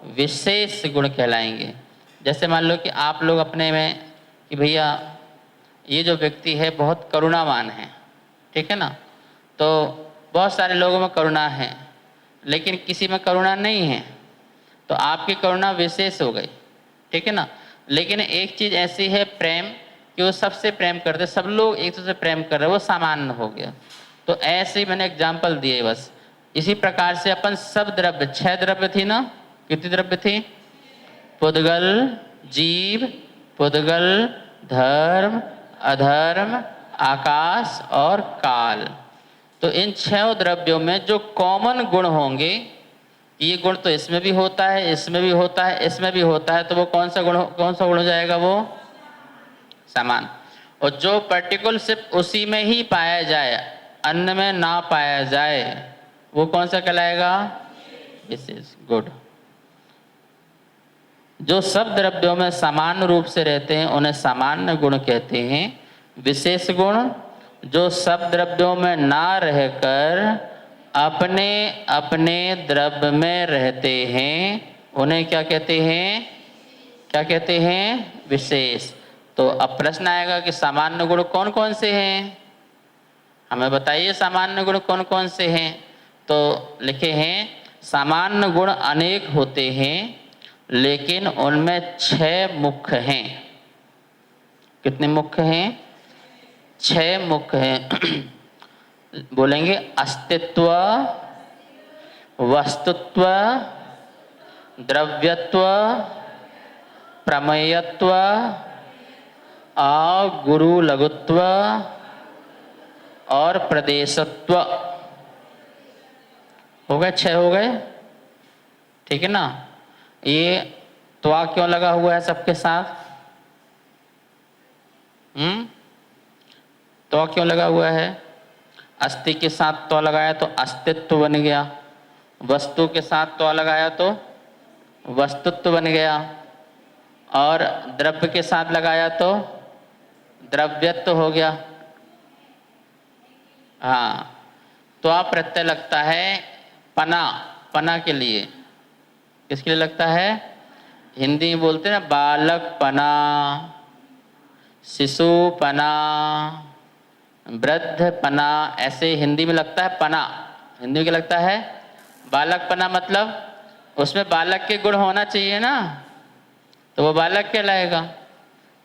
विशेष गुण कहलाएंगे। जैसे मान लो कि आप लोग अपने में कि भैया ये जो व्यक्ति है बहुत करुणावान है, ठीक है ना, तो बहुत सारे लोगों में करुणा है लेकिन किसी में करुणा नहीं है, तो आपकी करुणा विशेष हो गई, ठीक है ना। लेकिन एक चीज़ ऐसी है प्रेम, कि वो सबसे प्रेम करते, सब लोग एक दूसरे से प्रेम कर रहे हैं, वो सामान्य हो गया। तो ऐसे ही मैंने एग्जाम्पल दिए बस। इसी प्रकार से अपन सब द्रव्य, 6 द्रव्य थी ना, कितनी द्रव्य थी? पुद्गल, जीव, पुद्गल, धर्म, अधर्म, आकाश और काल। तो इन 6 द्रव्यों में जो कॉमन गुण होंगे, ये गुण तो इसमें भी होता है, इसमें भी होता है, इसमें भी होता है, तो वो कौन सा गुण हो जाएगा? वो समान। और जो पर्टिकुलर सिर्फ उसी में ही पाया जाए, अन्य में ना पाया जाए, वो कौन सा कहलाएगा? विशेष। गुड। जो सब द्रव्यों में समान रूप से रहते हैं उन्हें सामान्य गुण कहते हैं। विशेष गुण जो सब द्रव्यों में ना रहकर अपने अपने द्रव्य में रहते हैं उन्हें क्या कहते हैं? क्या कहते हैं? विशेष। तो अब प्रश्न आएगा कि सामान्य गुण कौन कौन से हैं? हमें बताइए सामान्य गुण कौन कौन से हैं। तो लिखे हैं सामान्य गुण अनेक होते हैं लेकिन उनमें 6 मुख्य हैं। कितने मुख्य हैं? 6 मुख्य हैं। बोलेंगे अस्तित्व, वस्तुत्व, द्रव्यत्व, प्रमेयत्व, गुरु लघुत्व और प्रदेशत्व। हो गए? 6 हो गए, ठीक है ना। ये त्वा क्यों लगा हुआ है सबके साथ? त्वा क्यों लगा हुआ है? अस्ति के साथ त्वा लगाया तो अस्तित्व बन गया, वस्तु के साथ त्वा लगाया तो वस्तुत्व बन गया, और द्रव्य के साथ लगाया तो द्रव्यत्व हो गया। हाँ, त्वा प्रत्यय लगता है पना, पना के लिए। किसके लिए लगता है? हिंदी में बोलते हैं ना, बालक पना, शिशु पना, वृद्ध पना, ऐसे हिंदी में लगता है पना। हिंदी में क्या लगता है? बालक पना। मतलब उसमें बालक के गुण होना चाहिए ना, तो वो बालक कहलाएगा।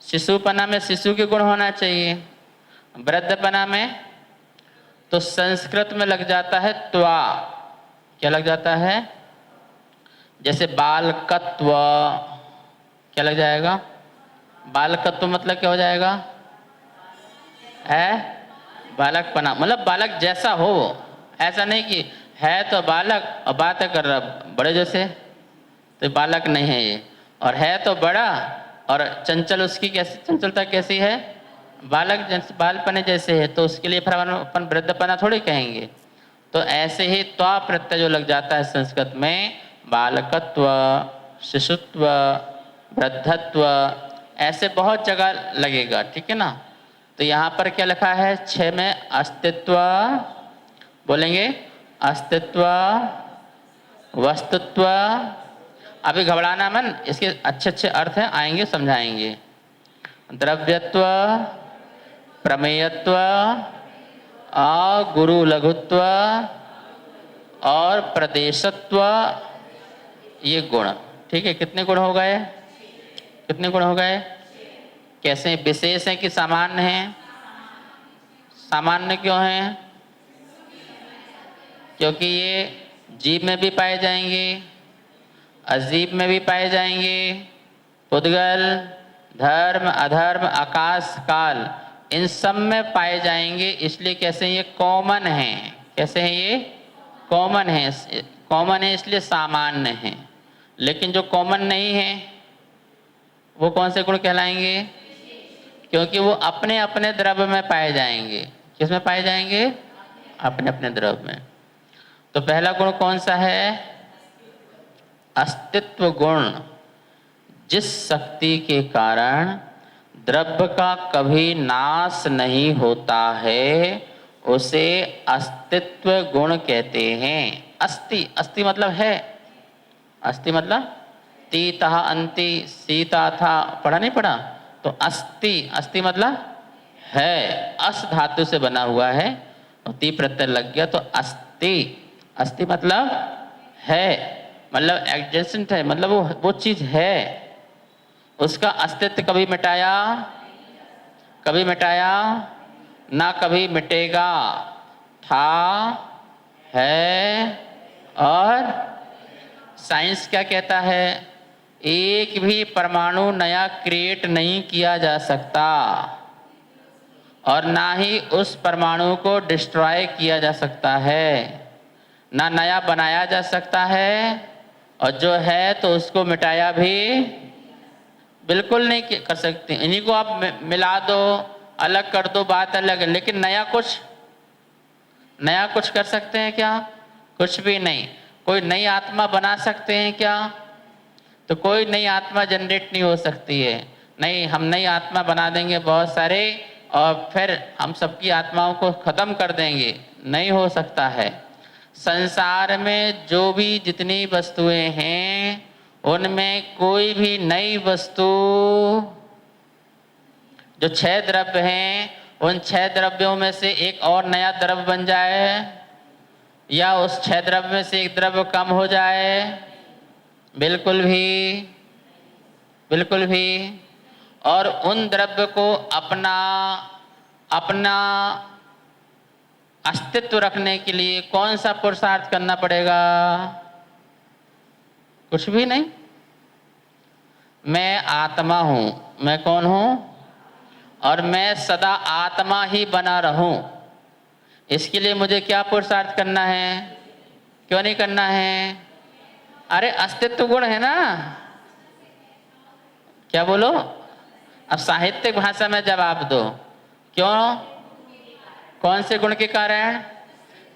शिशुपना में शिशु के गुण होना चाहिए। वृद्धपना में तो संस्कृत में लग जाता है त्वा। क्या लग जाता है? जैसे बालकत्व, क्या लग जाएगा? बालकत्व मतलब क्या हो जाएगा? है बालकपना, मतलब बालक जैसा हो। ऐसा नहीं कि है तो बालक और बातें कर रहा बड़े जैसे, तो बालक नहीं है ये। और है तो बड़ा और चंचल, उसकी कैसी चंचलता कैसी है? बालक जैसे, बालपने जैसे है, तो उसके लिए फिर अपन वृद्धपना थोड़ी कहेंगे। तो ऐसे ही त्वा प्रत्यय जो लग जाता है संस्कृत में, बालकत्व, शिशुत्व, वृद्धत्व, ऐसे बहुत जगह लगेगा, ठीक है ना। तो यहाँ पर क्या लिखा है? 6 में अस्तित्व, बोलेंगे अस्तित्व, वस्तुत्व। अभी घबराना मन, इसके अच्छे अच्छे अर्थ हैं, आएंगे समझाएंगे। द्रव्यत्व, प्रमेयत्व, गुरु लघुत्व और प्रदेशत्व, ये गुण, ठीक है। कितने गुण हो गए? कितने गुण हो गए? कैसे? विशेष हैं कि सामान्य हैं? सामान्य क्यों हैं? क्योंकि ये जीव में भी पाए जाएंगे, अजीब में भी पाए जाएंगे, पुद्गल, धर्म, अधर्म, आकाश, काल, इन सब में पाए जाएंगे। इसलिए कैसे ये कॉमन हैं? कैसे हैं ये? कॉमन है। कॉमन है इसलिए सामान्य है। लेकिन जो कॉमन नहीं है वो कौन से गुण कहलाएंगे? क्योंकि वो अपने अपने द्रव्य में पाए जाएंगे। किस में पाए जाएंगे? अपने अपने द्रव्य में। तो पहला गुण कौन सा है? अस्तित्व गुण। जिस शक्ति के कारण द्रव्य का कभी नाश नहीं होता है उसे अस्तित्व गुण कहते हैं। अस्ति, अस्ति मतलब है, अस्ति मतलब तीतः अंति, सीता था, पढ़ा नहीं पढ़ा? तो अस्ति, अस्ति मतलब है, अस धातु से बना हुआ है और ती प्रत्यय लग गया तो अस्ति। अस्ति मतलब है, मतलब एडजेसेंट है, मतलब वो चीज है, उसका अस्तित्व कभी मिटाया, कभी मिटाया ना कभी मिटेगा। था, है और साइंस क्या कहता है? एक भी परमाणु नया क्रिएट नहीं किया जा सकता और ना ही उस परमाणु को डिस्ट्रॉय किया जा सकता है, ना नया बनाया जा सकता है, और जो है तो उसको मिटाया भी बिल्कुल नहीं कर सकते। इन्हीं को आप मिला दो, अलग कर दो, बात अलग है, लेकिन नया कुछ कर सकते हैं क्या? कुछ भी नहीं। कोई नई आत्मा बना सकते हैं क्या? तो कोई नई आत्मा जनरेट नहीं हो सकती है। नहीं, हम नई आत्मा बना देंगे बहुत सारे और फिर हम सबकी आत्माओं को खत्म कर देंगे, नहीं हो सकता है। संसार में जो भी जितनी वस्तुएं हैं उनमें कोई भी नई वस्तु, जो 6 द्रव्य हैं उन 6 द्रव्यों में से एक और नया द्रव्य बन जाए या उस 6 द्रव्य में से एक द्रव्य कम हो जाए, बिल्कुल भी। और उन द्रव्य को अपना अस्तित्व रखने के लिए कौन सा पुरुषार्थ करना पड़ेगा? कुछ भी नहीं। मैं आत्मा हूं, मैं कौन हूं? और मैं सदा आत्मा ही बना रहूं, इसके लिए मुझे क्या पुरुषार्थ करना है? क्यों नहीं करना है? अरे अस्तित्व गुण है ना। क्या बोलो? अब साहित्यिक भाषा में जवाब दो। क्यों? कौन से गुण के कारण?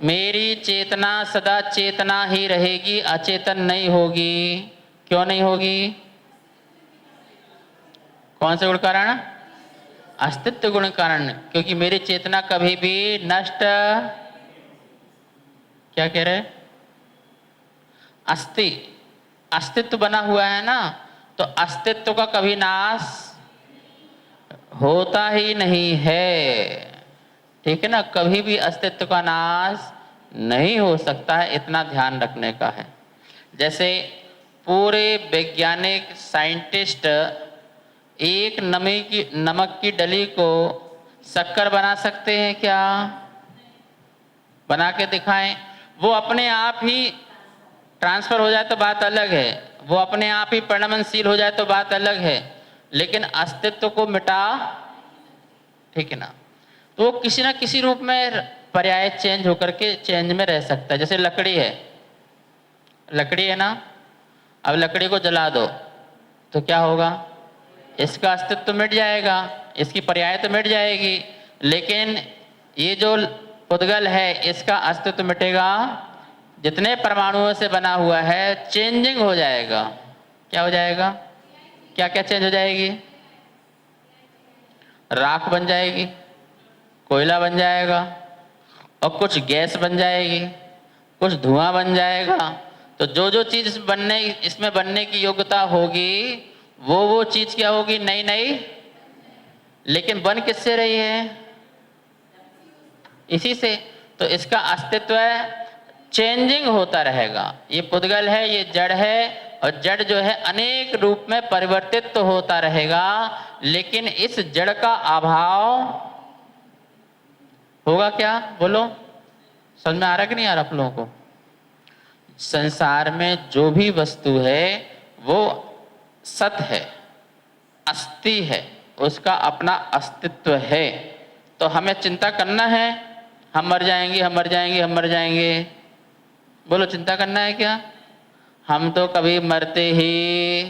मेरी चेतना सदा चेतना ही रहेगी, अचेतन नहीं होगी। क्यों नहीं होगी? कौन से गुण कारण? अस्तित्व गुण कारण। क्योंकि मेरी चेतना कभी भी नष्ट, क्या कह रहे? अस्तित्व बना हुआ है ना, तो अस्तित्व का कभी नाश होता ही नहीं है। ठीक है ना? कभी भी अस्तित्व का नाश नहीं हो सकता है, इतना ध्यान रखने का है। जैसे पूरे वैज्ञानिक साइंटिस्ट एक नमक की डली को शक्कर बना सकते हैं क्या? बना के दिखाएं। वो अपने आप ही ट्रांसफर हो जाए तो बात अलग है, वो अपने आप ही परिणमनशील हो जाए तो बात अलग है, लेकिन अस्तित्व को मिटा, ठीक है ना, तो वो किसी ना किसी रूप में पर्याय चेंज होकर के चेंज में रह सकता है। जैसे लकड़ी है ना, अब लकड़ी को जला दो तो क्या होगा? इसका अस्तित्व तो मिट जाएगा, इसकी पर्याय तो मिट जाएगी, लेकिन ये जो पुद्गल है इसका अस्तित्व मिटेगा। जितने परमाणुओं से बना हुआ है चेंजिंग हो जाएगा। क्या हो जाएगा? क्या क्या चेंज हो जाएगी? राख बन जाएगी, कोयला बन जाएगा, और कुछ गैस बन जाएगी, कुछ धुआं बन जाएगा। तो जो जो चीज इसमें बनने की योग्यता होगी वो चीज क्या होगी? नई। लेकिन बन किससे रही है? इसी से। तो इसका अस्तित्व चेंजिंग होता रहेगा। ये पुद्गल है, ये जड़ है, और जड़ जो है अनेक रूप में परिवर्तित तो होता रहेगा, लेकिन इस जड़ का अभाव होगा क्या? बोलो, समझ में आ रहा कि नहीं आ रहा आप लोगों को? संसार में जो भी वस्तु है वो सत है, अस्ति है, उसका अपना अस्तित्व है। तो हमें चिंता करना है, हम मर जाएंगे। बोलो, चिंता करना है क्या? हम तो कभी मरते ही,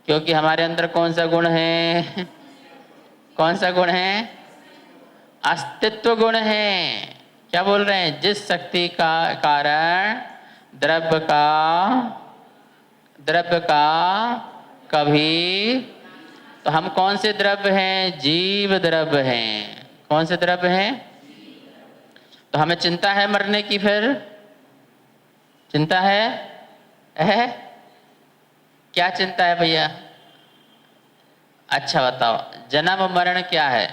क्योंकि हमारे अंदर कौन सा गुण है? कौन सा गुण है? अस्तित्व गुण है। क्या बोल रहे हैं? जिस शक्ति का कारण द्रव्य का कभी, तो हम कौन से द्रव्य हैं? जीव द्रव्य हैं। कौन से द्रव्य हैं? तो हमें चिंता है मरने की, फिर चिंता है? क्या चिंता है भैया? अच्छा बताओ, जन्म मरण क्या है?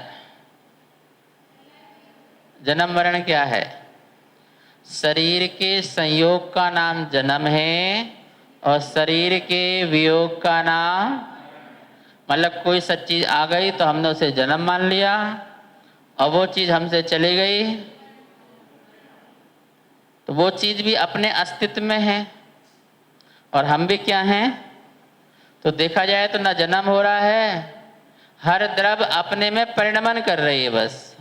जन्म मरण क्या है? शरीर के संयोग का नाम जन्म है और शरीर के वियोग का नाम, मतलब कोई सच चीज आ गई तो हमने उसे जन्म मान लिया और वो चीज हमसे चली गई तो वो चीज भी अपने अस्तित्व में है और हम भी क्या हैं? तो देखा जाए तो ना जन्म हो रहा है, हर द्रव अपने में परिणमन कर रही है। बस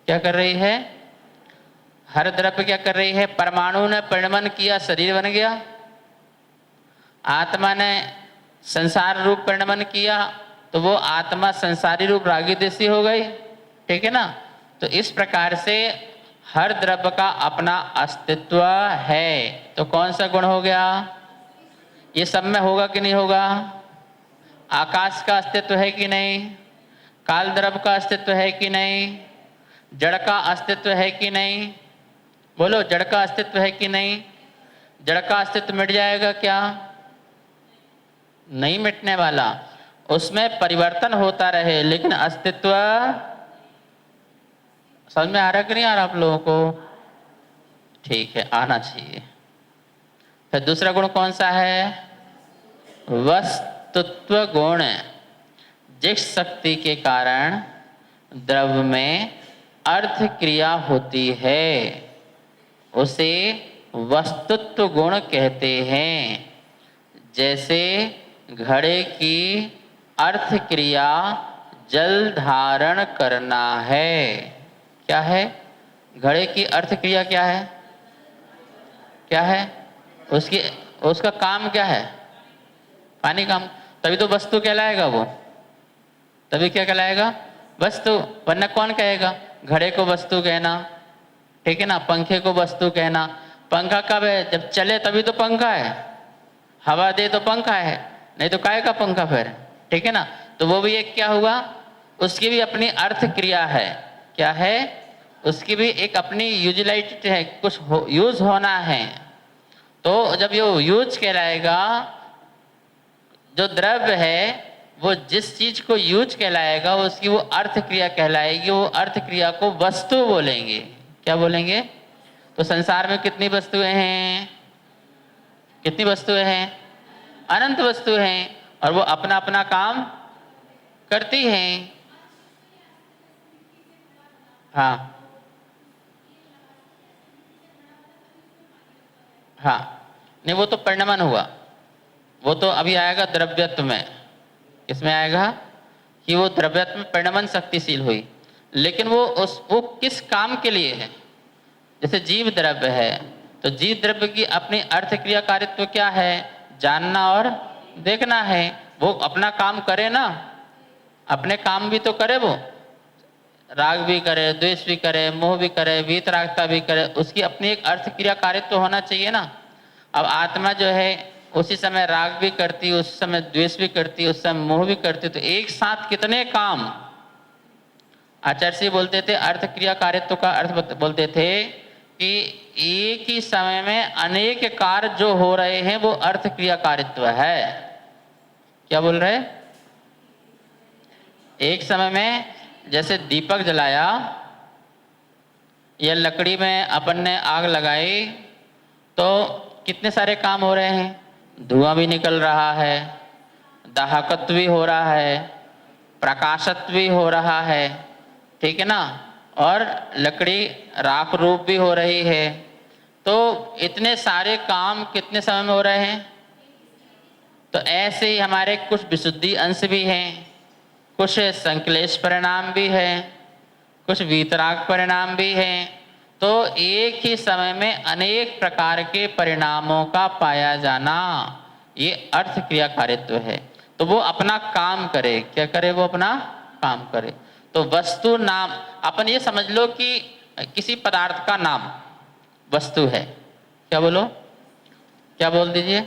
क्या कर रही है? हर द्रव्य क्या कर रही है? परमाणु ने परिणमन किया, शरीर बन गया। आत्मा ने संसार रूप परिणमन किया तो वो आत्मा संसारी रूप रागी देसी हो गई। ठीक है ना? तो इस प्रकार से हर द्रव्य का अपना अस्तित्व है। तो कौन सा गुण हो गया? ये सब में होगा कि नहीं होगा? आकाश का अस्तित्व है कि नहीं? काल द्रव्य का अस्तित्व है कि नहीं? जड़ का अस्तित्व है कि नहीं? बोलो, जड़ का अस्तित्व है कि नहीं? जड़ का अस्तित्व मिट जाएगा क्या? नहीं मिटने वाला, उसमें परिवर्तन होता रहे लेकिन अस्तित्व समझ में आ रहा कि नहीं आ रहा आप लोगों को? ठीक है, आना चाहिए। फिर दूसरा गुण कौन सा है? वस्तुत्व गुण। जिस शक्ति के कारण द्रव्य में अर्थ क्रिया होती है उसे वस्तुत्व गुण कहते हैं। जैसे घड़े की अर्थ क्रिया जल धारण करना है। क्या है? घड़े की अर्थ क्रिया क्या है? क्या है उसका काम क्या है? पानी काम। तभी तो वस्तु कहलाएगा वो। तभी क्या कहलाएगा? वस्तु। वरना कौन कहेगा? घड़े को वस्तु कहना, ठीक है ना? पंखे को वस्तु कहना। पंखा कब है? जब चले तभी तो पंखा है। हवा दे तो पंखा है, नहीं तो काहे का पंखा फिर? ठीक है ना? तो वो भी एक क्या हुआ? उसकी भी अपनी अर्थ क्रिया है। क्या है? उसकी भी एक अपनी यूटिलिटी है, कुछ यूज होना है। तो जब ये यूज कहलाएगा, जो द्रव्य है वो जिस चीज को यूज कहलाएगा उसकी वो अर्थ क्रिया कहलाएगी। वो अर्थ क्रिया को वस्तु बोलेंगे। क्या बोलेंगे? तो संसार में कितनी वस्तुएं हैं? कितनी वस्तुएं हैं? अनंत वस्तु हैं और वो अपना अपना काम करती हैं। हाँ हाँ, नहीं वो तो परिणमन हुआ, वो तो अभी आएगा द्रव्यत्व में। इसमें आएगा कि वो द्रव्यत्व में परिणमन शक्तिशील हुई, लेकिन वो किस काम के लिए है? जैसे जीव द्रव्य है तो जीव द्रव्य की अपनी अर्थ क्रिया कारित्व क्या है? जानना और देखना है। वो अपना काम करे ना, अपने काम भी तो करे। वो राग भी करे, द्वेष भी करे, मोह भी करे, वीतरागता भी करे, उसकी अपनी एक अर्थ क्रिया कारित्व होना चाहिए ना। अब आत्मा जो है उसी समय राग भी करती, उस समय द्वेष भी करती, उस समय मोह भी करती। तो एक साथ कितने काम? आचार्य जी बोलते थे अर्थ क्रिया कारित्व का अर्थ बोलते थे कि एक ही समय में अनेक कार्य जो हो रहे हैं वो अर्थ क्रिया कारित्व है। क्या बोल रहे? एक समय में जैसे दीपक जलाया या लकड़ी में अपन ने आग लगाई तो कितने सारे काम हो रहे हैं। धुआं भी निकल रहा है, दाहकत्व भी हो रहा है, प्रकाशत्व भी हो रहा है, ठीक है ना? और लकड़ी राख रूप भी हो रही है। तो इतने सारे काम कितने समय में हो रहे हैं? तो ऐसे ही हमारे कुछ विशुद्धि अंश भी हैं, कुछ संक्लेश परिणाम भी है, कुछ वीतराग परिणाम भी हैं। तो एक ही समय में अनेक प्रकार के परिणामों का पाया जाना, ये अर्थ क्रिया कारित्व है। तो वो अपना काम करे। क्या करे? वो अपना काम करे। तो वस्तु नाम, अपन ये समझ लो कि किसी पदार्थ का नाम वस्तु है। क्या बोलो? क्या बोल दीजिए?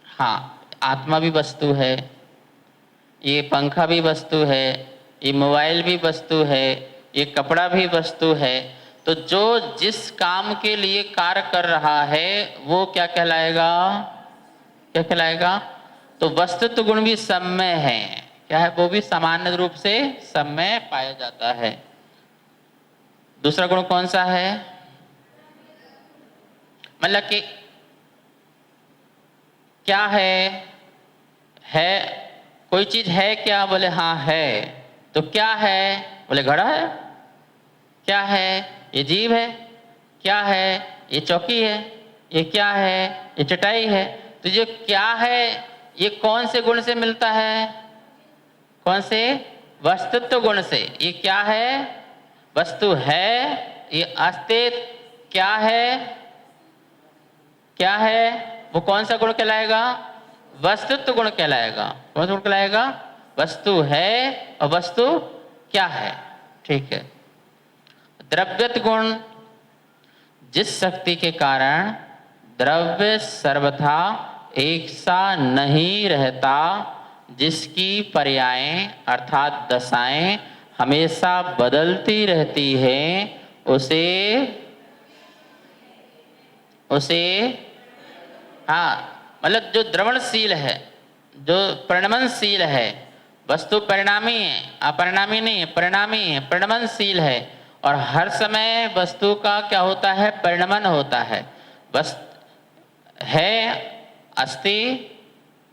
हाँ, आत्मा भी वस्तु है, ये पंखा भी वस्तु है, ये मोबाइल भी वस्तु है, ये कपड़ा भी वस्तु है। तो जो जिस काम के लिए कार्य कर रहा है वो क्या कहलाएगा? क्या कहलाएगा? तो वस्तुत्व गुण भी सब में है। क्या है? वो भी सामान्य रूप से सब में पाया जाता है। दूसरा गुण कौन सा है? मतलब कि क्या है कोई चीज है क्या? बोले हाँ है। तो क्या है? बोले घड़ा है। क्या है? ये जीभ है। क्या है? ये चौकी है। ये क्या है? ये चटाई है। तो जो क्या है ये कौन से गुण से मिलता है? कौन से? वस्तुत्व गुण से। ये क्या है? वस्तु है। ये अस्तित्व क्या है? क्या है? वो कौन सा गुण कहलाएगा? वस्तुत्व गुण कहलाएगा। कौन सा गुण कहलाएगा? वस्तु है और वस्तु क्या है। ठीक है। द्रव्यत गुण, जिस शक्ति के कारण द्रव्य सर्वथा एक सा नहीं रहता, जिसकी पर्यायें अर्थात दशाएं हमेशा बदलती रहती हैं, उसे हाँ, मतलब जो द्रवणशील है, जो परिणमनशील है, वस्तु परिणामी है, अपरिणामी नहीं है, परिणामी है, परिणमनशील है। और हर समय वस्तु का क्या होता है? परिणमन होता है। बस है, अस्ति,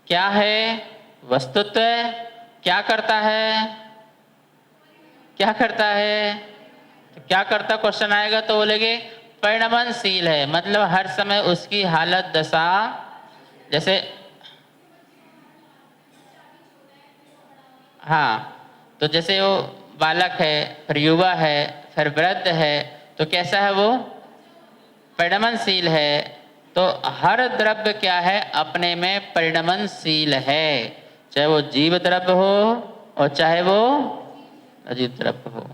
क्या है? वस्तुत्व। क्या करता है? क्या करता है? क्या करता क्वेश्चन आएगा तो बोलेंगे परिणमनशील है, मतलब हर समय उसकी हालत दशा, जैसे हाँ, तो जैसे वो बालक है, फिर युवा है, फिर वृद्ध है, तो कैसा है वो? परिणमनशील है। तो हर द्रव्य क्या है? अपने में परिणमनशील है, चाहे वो जीव द्रव्य हो और चाहे वो अजीव द्रव्य हो।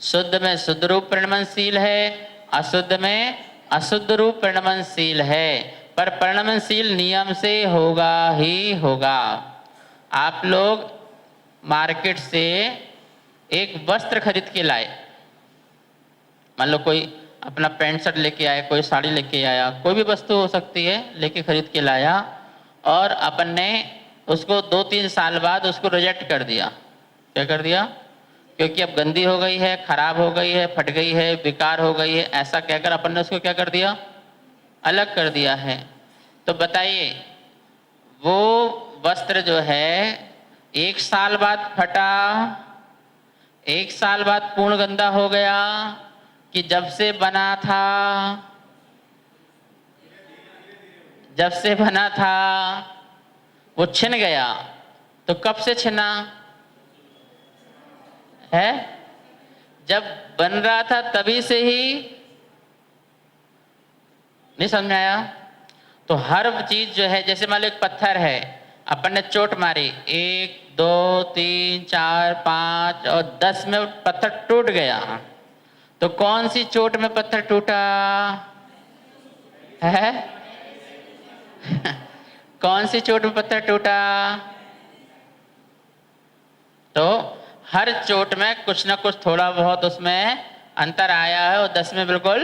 शुद्ध में शुद्ध रूप परिणमनशील है, अशुद्ध में अशुद्ध रूप परिणमनशील है, पर परिणमनशील नियम से होगा ही होगा। आप लोग मार्केट से एक वस्त्र खरीद के लाए, मान लो कोई अपना पैंट शर्ट लेके आया, कोई साड़ी लेके आया, कोई भी वस्तु हो सकती है, लेके खरीद के लाया, और अपन ने उसको 2-3 साल बाद उसको रिजेक्ट कर दिया। क्या कर दिया? क्योंकि अब गंदी हो गई है, खराब हो गई है, फट गई है, बेकार हो गई है, ऐसा कहकर अपन ने उसको क्या कर दिया? अलग कर दिया है। तो बताइए, वो वस्त्र जो है 1 साल बाद फटा, 1 साल बाद पूर्ण गंदा हो गया, कि जब से बना था, जब से बना था वो छिन गया? तो कब से छिना है? जब बन रहा था तभी से ही। नहीं समझ में आया? तो हर चीज जो है, जैसे मान लो एक पत्थर है, अपन ने चोट मारी, 1 2 3 4 5 और 10 में पत्थर टूट गया। तो कौन सी चोट में पत्थर टूटा है? कौन सी चोट में पत्थर टूटा? तो हर चोट में कुछ ना कुछ थोड़ा बहुत उसमें अंतर आया है, और 10 में बिल्कुल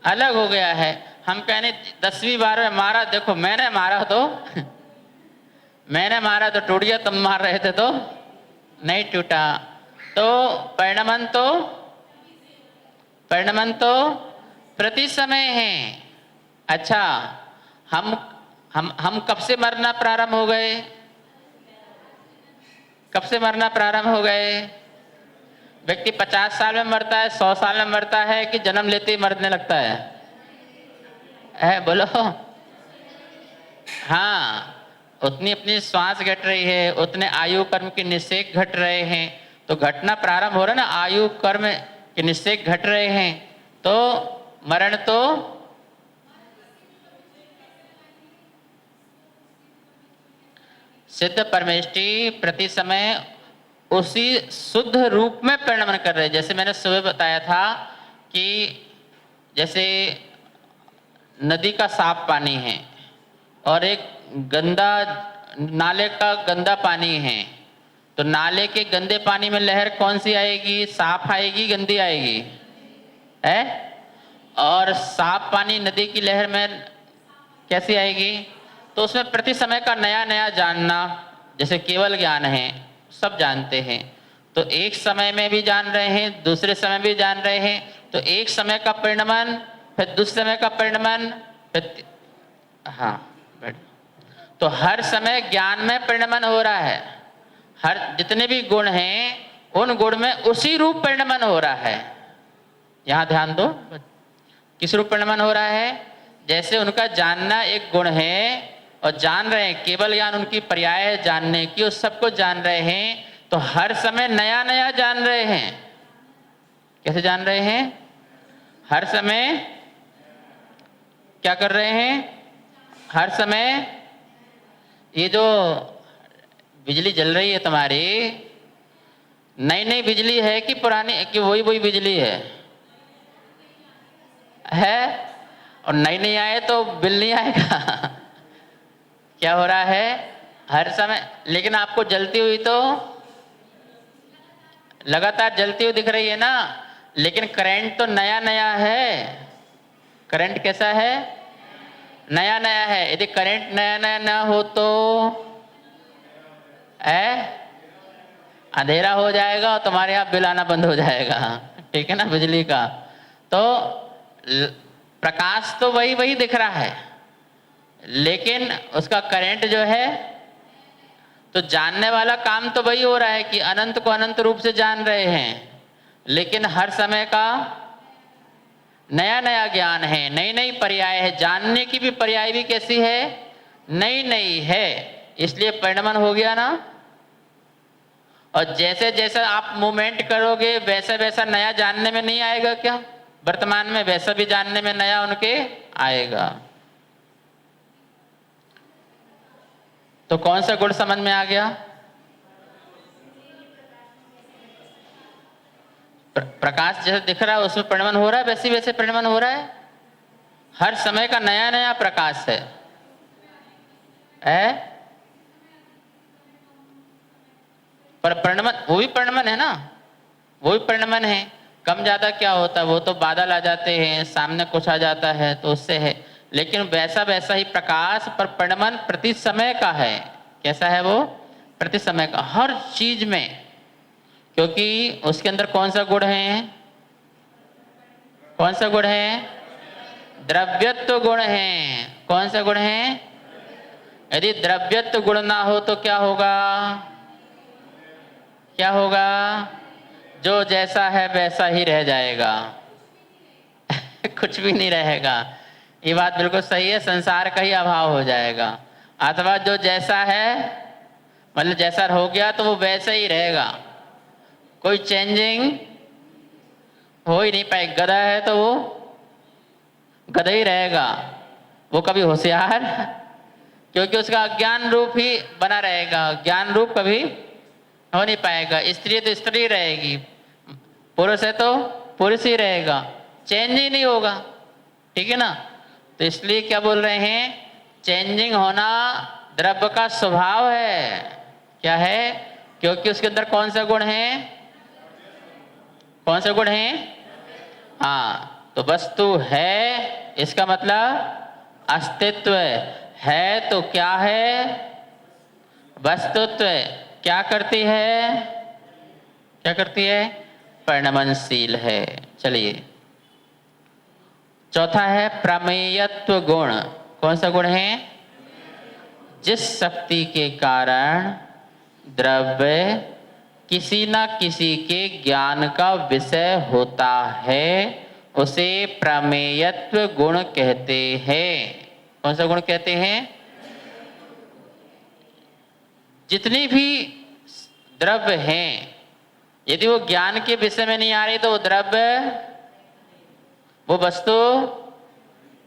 अलग हो गया है। हम कहने 10वीं बार में मारा, देखो मैंने मारा तो मैंने मारा तो टूट गया, तुम मार रहे थे तो नहीं टूटा। तो परिणमन तो प्रति समय है। अच्छा, हम कब से मरना प्रारंभ हो गए? कब से मरना प्रारंभ हो गए? व्यक्ति 50 साल में मरता है, 100 साल में मरता है, कि जन्म लेते ही मरने लगता है? बोलो। हाँ, उतनी अपनी श्वास घट रही है, उतने आयु कर्म के निषेक घट रहे हैं। तो घटना प्रारंभ हो रहा है ना, आयु कर्म के निषेक घट रहे हैं, तो मरण तो सिद्ध परमेष्टि प्रति समय उसी शुद्ध रूप में परिणमन कर रहे हैं। जैसे मैंने सुबह बताया था कि जैसे नदी का साफ पानी है और एक गंदा नाले का गंदा पानी है, तो नाले के गंदे पानी में लहर कौन सी आएगी? साफ आएगी, गंदी आएगी? है? और साफ पानी नदी की लहर में कैसी आएगी? तो उसमें प्रति समय का नया नया जानना, जैसे केवल ज्ञान है, सब जानते हैं, तो एक समय में भी जान रहे हैं, दूसरे समय भी जान रहे हैं, तो एक समय का परिणमन, फिर दूसरे समय का परिणमन, फिर हाँ तो हर समय ज्ञान में परिणमन हो रहा है। हर जितने भी गुण हैं उन गुण में उसी रूप परिणमन हो रहा है। यहां ध्यान दो, किस रूप परिणमन हो रहा है? जैसे उनका जानना एक गुण है और जान रहे हैं, केवल ज्ञान उनकी पर्याय है जानने की, उस सबको जान रहे हैं, तो हर समय नया नया जान रहे हैं। कैसे जान रहे हैं? हर समय क्या कर रहे हैं? हर समय ये जो बिजली जल रही है तुम्हारी, नई नई बिजली है कि पुरानी, कि वही वही बिजली है? और नई नई आए तो बिल नहीं आएगा। क्या हो रहा है? हर समय, लेकिन आपको जलती हुई तो लगातार जलती हुई दिख रही है ना, लेकिन करंट तो नया नया है। करंट कैसा है? नया नया है। यदि करंट नया नया ना हो तो अंधेरा हो जाएगा और तुम्हारे यहाँ बिल आना बंद हो जाएगा। ठीक है ना, बिजली का। तो प्रकाश तो वही वही दिख रहा है, लेकिन उसका करंट जो है, तो जानने वाला काम तो वही हो रहा है कि अनंत को अनंत रूप से जान रहे हैं, लेकिन हर समय का नया नया ज्ञान है, नई नई पर्याय है। जानने की भी पर्याय भी कैसी है? नई नई है, इसलिए परिणमन हो गया ना। और जैसे जैसे आप मूवमेंट करोगे वैसा वैसा नया जानने में नहीं आएगा क्या? वर्तमान में वैसा भी जानने में नया उनके आएगा। तो कौन सा गुण समझ में आ गया? प्रकाश जैसे दिख रहा है उसमें परिणमन हो रहा है, वैसे वैसे परिणमन हो रहा है। हर समय का नया नया प्रकाश है। पर परिणमन, वो भी परिणमन है ना, वो भी परिणमन है। कम ज्यादा क्या होता है, वो तो बादल आ जाते हैं, सामने कुछ आ जाता है तो उससे है, लेकिन वैसा वैसा ही प्रकाश, पर परिणमन प्रति समय का है। कैसा है वो? प्रति समय का, हर चीज में। क्योंकि उसके अंदर कौन सा गुण है? कौन सा गुण है? द्रव्यत्व गुण है। कौन सा गुण है? यदि द्रव्यत्व गुण ना हो तो क्या होगा? क्या होगा? जो जैसा है वैसा ही रह जाएगा। कुछ भी नहीं रहेगा। ये बात बिल्कुल सही है, संसार का ही अभाव हो जाएगा। अथवा जो जैसा है, मतलब जैसा हो गया तो वो वैसे ही रहेगा, कोई चेंजिंग हो ही नहीं पाए। गधा है तो वो गधा ही रहेगा, वो कभी होशियार, क्योंकि उसका अज्ञान रूप ही बना रहेगा, ज्ञान रूप कभी हो नहीं पाएगा। स्त्री है तो स्त्री रहेगी, पुरुष है तो पुरुष ही रहेगा, चेंज ही नहीं होगा। ठीक है ना? तो इसलिए क्या बोल रहे हैं? चेंजिंग होना द्रव्य का स्वभाव है। क्या है? क्योंकि उसके अंदर कौन सा गुण है? कौन सा गुण है? हाँ, तो वस्तु है, इसका मतलब अस्तित्व है। तो क्या है? वस्तुत्व। क्या करती है? क्या करती है? परिणमनशील है। चलिए, चौथा है प्रमेयत्व गुण। कौन सा गुण है? जिस शक्ति के कारण द्रव्य किसी न किसी के ज्ञान का विषय होता है, उसे प्रमेयत्व गुण कहते हैं। कौन सा गुण कहते हैं? जितनी भी द्रव्य हैं, यदि वो ज्ञान के विषय में नहीं आ रही तो वो द्रव्य, वो वस्तु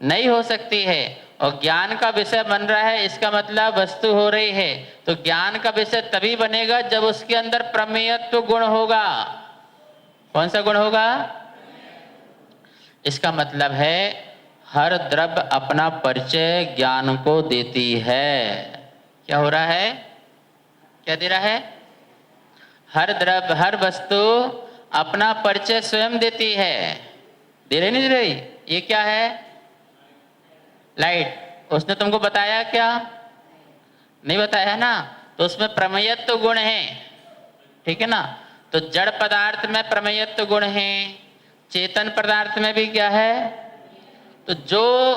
नहीं हो सकती है। और ज्ञान का विषय बन रहा है, इसका मतलब वस्तु हो रही है। तो ज्ञान का विषय तभी बनेगा जब उसके अंदर प्रमेयत्व गुण होगा। कौन सा गुण होगा? इसका मतलब है हर द्रव्य अपना परिचय ज्ञान को देती है। क्या हो रहा है? क्या दे रहा है? हर द्रव्य, हर वस्तु अपना परिचय स्वयं देती है। दे रही नहीं दे रही? ये क्या है? लाइट। उसने तुमको बताया क्या? नहीं बताया ना, तो उसमें प्रमेयत्व गुण है, ठीक है ना। तो जड़ पदार्थ में प्रमेयत्व गुण है, चेतन पदार्थ में भी क्या है। तो जो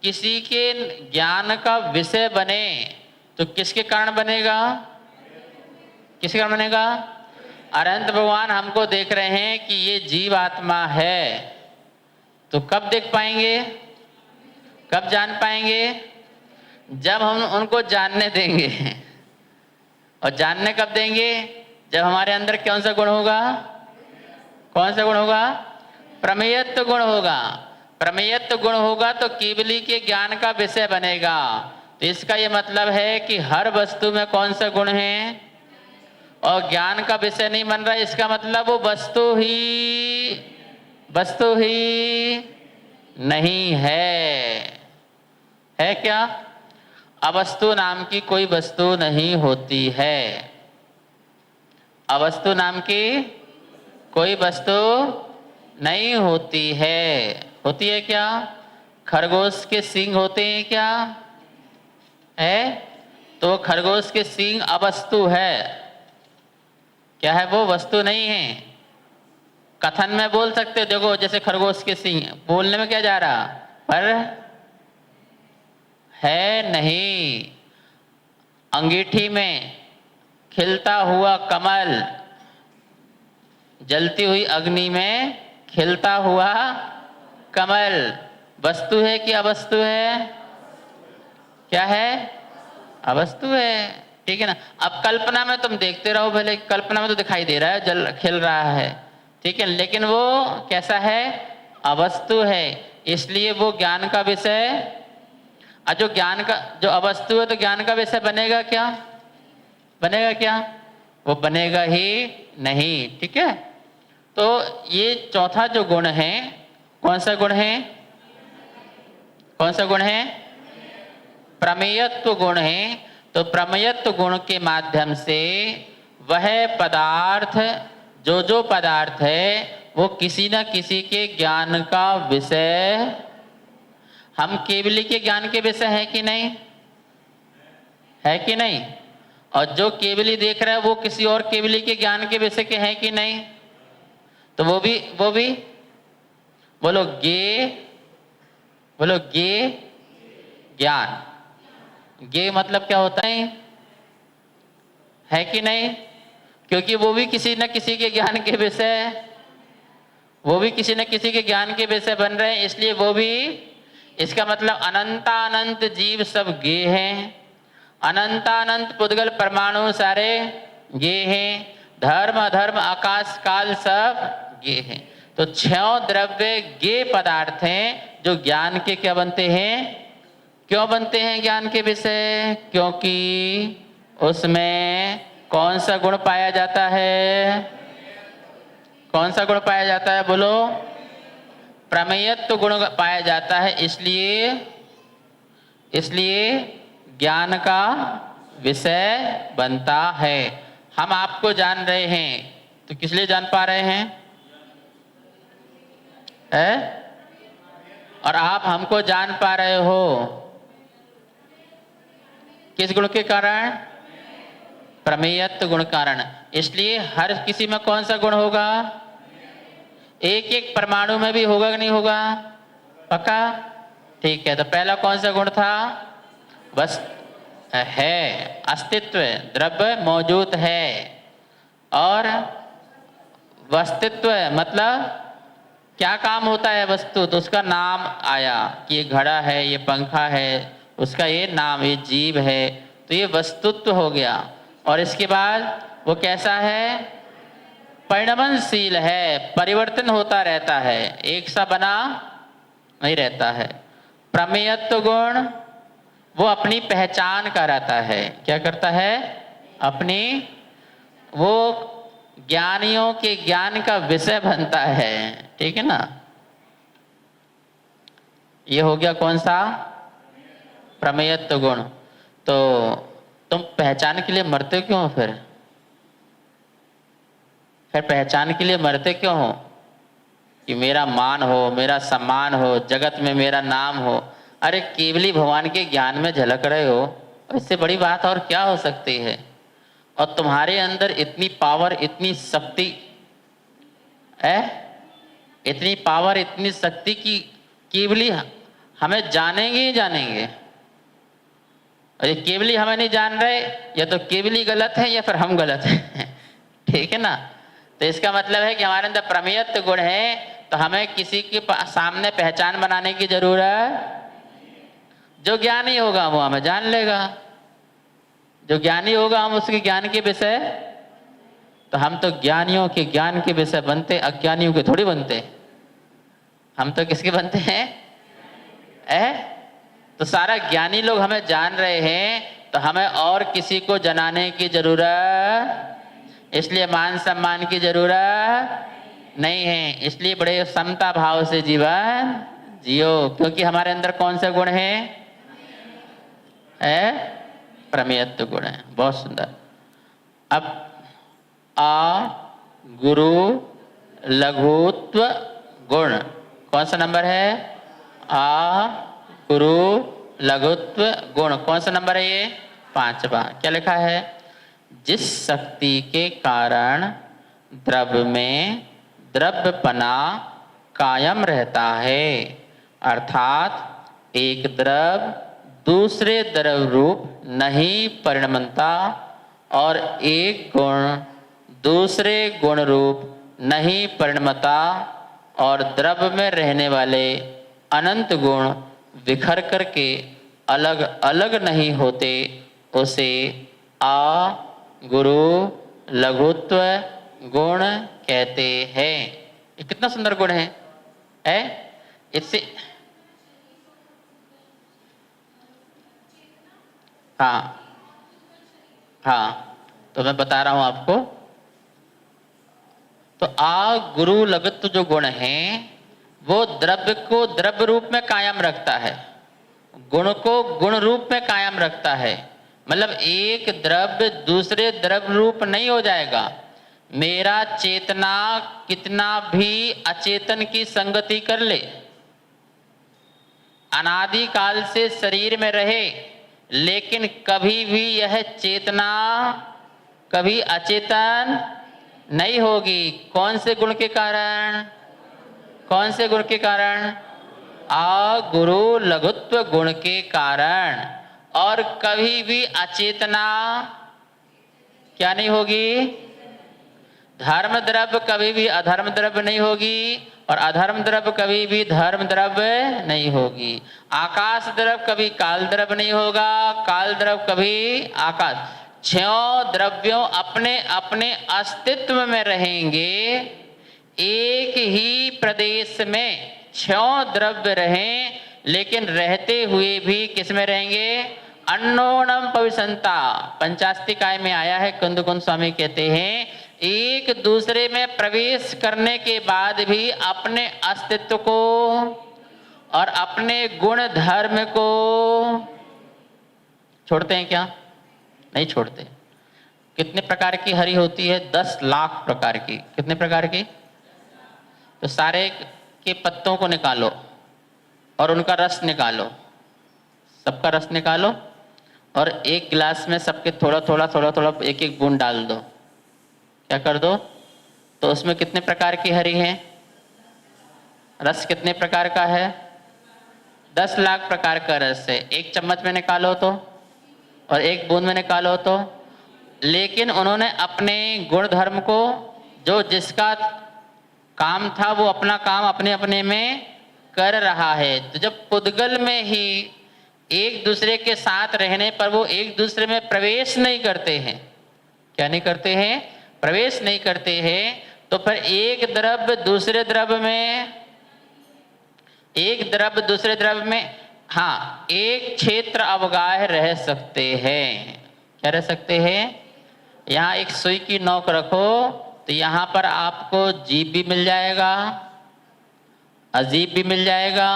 किसी के ज्ञान का विषय बने तो किसके कारण बनेगा, किसके कारण बनेगा। अनंत भगवान हमको देख रहे हैं कि ये जीव आत्मा है, तो कब देख पाएंगे, कब जान पाएंगे, जब हम उनको जानने देंगे। और जानने कब देंगे, जब हमारे अंदर कौन सा गुण होगा, कौन सा गुण होगा, प्रमेयत्व गुण होगा। प्रमेयत्व गुण होगा तो केवली के ज्ञान का विषय बनेगा। तो इसका यह मतलब है कि हर वस्तु में कौन सा गुण है और ज्ञान का विषय नहीं बन रहा, इसका मतलब वो वस्तु ही नहीं है क्या। अवस्तु नाम की कोई वस्तु नहीं होती है, अवस्तु नाम की कोई वस्तु नहीं होती है। होती है क्या, खरगोश के सींग होते हैं क्या, है। तो खरगोश के सींग अवस्तु है, क्या है, वो वस्तु नहीं है। कथन में बोल सकते हो, देखो जैसे खरगोश के सींग, बोलने में क्या जा रहा, पर है नहीं। अंगीठी में खिलता हुआ कमल, जलती हुई अग्नि में खिलता हुआ कमल वस्तु है कि अवस्तु है, क्या है, अवस्तु है, ठीक है ना। अब कल्पना में तुम देखते रहो, भले कल्पना में तो दिखाई दे रहा है जल खिल रहा है, ठीक है, लेकिन वो कैसा है, अवस्तु है। इसलिए वो ज्ञान का विषय, जो ज्ञान का जो अवस्तु है तो ज्ञान का विषय बनेगा क्या, बनेगा क्या, वो बनेगा ही नहीं, ठीक है। तो ये चौथा जो गुण है, कौन सा गुण है, कौन सा गुण है, प्रमेयत्व गुण है। तो प्रमेयत्व गुण के माध्यम से वह पदार्थ, जो पदार्थ है वो किसी न किसी के ज्ञान का विषय, हम केवली के ज्ञान के विषय है कि नहीं, है कि नहीं। और जो केवली देख रहा है वो किसी और केवली के ज्ञान के विषय के हैं कि नहीं। तो वो भी बोलो गे ज्ञान, गे मतलब क्या होता है कि नहीं, क्योंकि वो भी किसी न किसी के ज्ञान के विषय, वो भी किसी न किसी के ज्ञान के विषय बन रहे हैं, इसलिए वो भी, इसका मतलब अनंतानंत जीव सब गे हैं, अनंतानंत पुद्गल परमाणु सारे गे हैं, धर्म अधर्म आकाश काल सब गे हैं। तो छह द्रव्य गे पदार्थ हैं जो ज्ञान के क्या बनते हैं, क्यों बनते हैं ज्ञान के विषय, क्योंकि उसमें कौन सा गुण पाया जाता है, कौन सा गुण पाया जाता है, बोलो, प्रमेयत्व गुण पाया जाता है। इसलिए ज्ञान का विषय बनता है। हम आपको जान रहे हैं तो किस लिए जान पा रहे हैं, और आप हमको जान पा रहे हो किस गुण के कारण, प्रमेयत्व गुण कारण। इसलिए हर किसी में कौन सा गुण होगा, एक एक परमाणु में भी होगा कि नहीं होगा, पक्का, ठीक है। तो पहला कौन सा गुण था, बस है, अस्तित्व, द्रव्य मौजूद है, और वस्तित्व मतलब क्या काम होता है वस्तु, तो उसका नाम आया कि ये घड़ा है, ये पंखा है, उसका ये नाम, ये जीव है, तो ये वस्तुत्व हो गया। और इसके बाद वो कैसा है, परिणमनशील है, परिवर्तन होता रहता है, एक सा बना नहीं रहता है। प्रमेयत्व गुण वो अपनी पहचान का रहता है, क्या करता है, अपनी, वो ज्ञानियों के ज्ञान का विषय बनता है, ठीक है ना। ये हो गया कौन सा, प्रमेयत्व गुण। तो तुम पहचान के लिए मरते क्यों हो फिर पहचान के लिए मरते क्यों हो, कि मेरा मान हो, मेरा सम्मान हो, जगत में मेरा नाम हो। अरे केवली भगवान के ज्ञान में झलक रहे हो, इससे बड़ी बात और क्या हो सकती है। और तुम्हारे अंदर इतनी पावर, इतनी शक्ति है, इतनी पावर, इतनी शक्ति की केवली हमें जानेंगे ही जानेंगे। और ये केवली हमें नहीं जान रहे, या तो केवली गलत है या फिर हम गलत हैं। ठीक है ना। तो इसका मतलब है कि हमारे अंदर प्रमेयत्व गुण है, तो हमें किसी के सामने पहचान बनाने की जरूरत। जो ज्ञानी होगा वो हमें जान लेगा, जो ज्ञानी होगा हम उसके ज्ञान के विषय। तो हम तो ज्ञानियों के ज्ञान के विषय बनते, अज्ञानियों के थोड़ी बनते। हम तो किसके बनते हैं? तो सारा ज्ञानी लोग हमें जान रहे हैं, तो हमें और किसी को जनाने की जरूरत, इसलिए मान सम्मान की जरूरत नहीं है। इसलिए बड़े समता भाव से जीवन जियो, क्योंकि हमारे अंदर कौन सा गुण है? प्रमेयत्व गुण है। बहुत सुंदर। अब आ गुरु लघुत्व गुण कौन सा नंबर है? आ गुरु लघुत्व गुण कौन सा नंबर है? ये 5वां। क्या लिखा है? जिस शक्ति के कारण द्रव्य में द्रव्यपना कायम रहता है, अर्थात एक द्रव्य दूसरे द्रव्य रूप नहीं परिणमता और एक गुण दूसरे गुण रूप नहीं परिणमता, और द्रव्य में रहने वाले अनंत गुण विखर करके अलग अलग नहीं होते, उसे आ गुरु लघुत्व गुण कहते हैं। ये कितना सुंदर गुण है? इससे हाँ, तो मैं बता रहा हूं आपको। तो आ गुरु लघुत्व जो गुण है वो द्रव्य को द्रव्य रूप में कायम रखता है, गुण को गुण रूप में कायम रखता है। मतलब एक द्रव्य दूसरे द्रव्य रूप नहीं हो जाएगा। मेरा चेतना कितना भी अचेतन की संगति कर ले, अनादि काल से शरीर में रहे, लेकिन कभी भी यह चेतना कभी अचेतन नहीं होगी। कौन से गुण के कारण? कौन से गुण के कारण? आ गुरु लघुत्व गुण के कारण। और कभी भी अचेतना क्या नहीं होगी? धर्म द्रव्य कभी भी अधर्म द्रव्य नहीं होगी, और अधर्म द्रव्य कभी भी धर्म द्रव्य नहीं होगी। आकाश द्रव्य कभी काल द्रव्य नहीं होगा, काल द्रव्य कभी आकाश। 6 द्रव्यों अपने अपने अस्तित्व में रहेंगे। एक ही प्रदेश में 6 द्रव्य रहें, लेकिन रहते हुए भी किस में रहेंगे? अन्नोणम पविसंता। पंचास्तिकाय में आया है, कुंदकुंद स्वामी कहते हैं एक दूसरे में प्रवेश करने के बाद भी अपने अस्तित्व को और अपने गुण धर्म को छोड़ते हैं क्या? नहीं छोड़ते। कितने प्रकार की हरि होती है? 10 लाख प्रकार की। कितने प्रकार की? तो सारे के पत्तों को निकालो और उनका रस निकालो, सबका रस निकालो, और एक गिलास में सबके थोड़ा थोड़ा थोड़ा थोड़ा एक एक बूंद डाल दो। क्या कर दो? तो उसमें कितने प्रकार की हरि है? रस कितने प्रकार का है? 10 लाख प्रकार का रस है। एक चम्मच में निकालो तो, और एक बूंद में निकालो तो। लेकिन उन्होंने अपने गुण धर्म को, जो जिसका काम था वो अपना काम अपने अपने में कर रहा है। तो जब पुद्गल में ही एक दूसरे के साथ रहने पर वो एक दूसरे में प्रवेश नहीं करते हैं, क्या नहीं करते हैं? प्रवेश नहीं करते हैं, तो फिर एक द्रव्य दूसरे द्रव्य में, एक द्रव्य दूसरे द्रव्य में, हाँ, एक क्षेत्र अवगाह रह सकते हैं। क्या रह सकते हैं? यहाँ एक सुई की नोक रखो तो यहाँ पर आपको जीव भी मिल जाएगा, अजीब भी मिल जाएगा,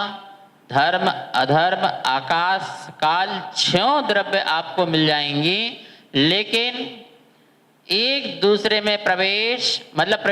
धर्म अधर्म आकाश काल 6 द्रव्य आपको मिल जाएंगी। लेकिन एक दूसरे में प्रवेश मतलब